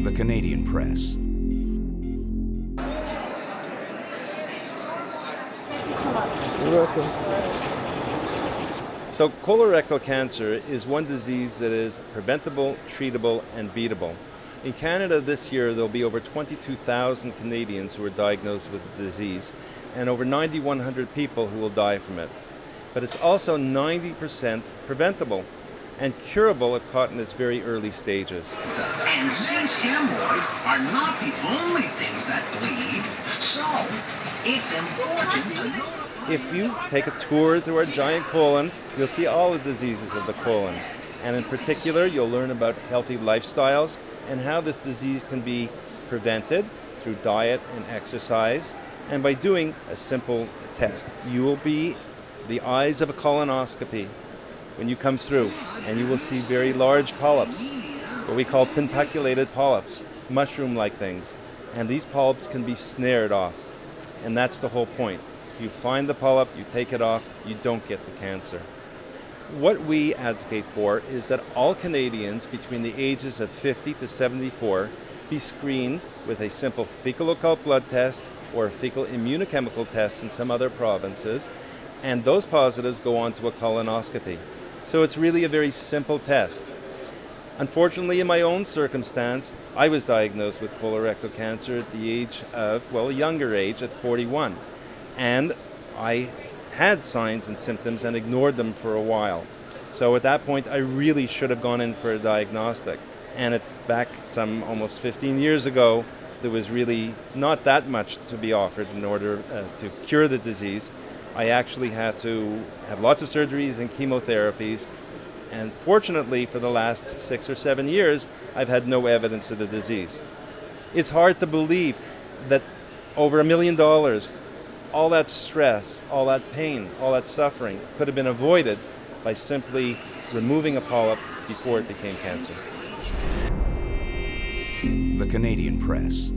The Canadian Press. You're welcome. So colorectal cancer is one disease that is preventable, treatable, and beatable. In Canada this year, there'll be over 22,000 Canadians who are diagnosed with the disease and over 9,100 people who will die from it. But it's also 90% preventable and curable if caught in its very early stages. And since hemorrhoids are not the only things that bleed, so it's important to know. If you take a tour through our giant colon, you'll see all the diseases of the colon. And in particular, you'll learn about healthy lifestyles and how this disease can be prevented through diet and exercise, and by doing a simple test. You will be the eyes of a colonoscopy when you come through, and you will see very large polyps, what we call pentaculated polyps, mushroom-like things. And these polyps can be snared off, and that's the whole point. You find the polyp, you take it off, you don't get the cancer. What we advocate for is that all Canadians between the ages of 50 to 74 be screened with a simple fecal occult blood test or a fecal immunochemical test in some other provinces, and those positives go on to a colonoscopy. So it's really a very simple test. Unfortunately, in my own circumstance, I was diagnosed with colorectal cancer at the age of, well, a younger age, at 41. And I had signs and symptoms and ignored them for a while. So at that point, I really should have gone in for a diagnostic. And back some almost 15 years ago, there was really not that much to be offered in order to cure the disease. I actually had to have lots of surgeries and chemotherapies. And fortunately, for the last 6 or 7 years, I've had no evidence of the disease. It's hard to believe that over $1 million, all that stress, all that pain, all that suffering could have been avoided by simply removing a polyp before it became cancer. The Canadian Press.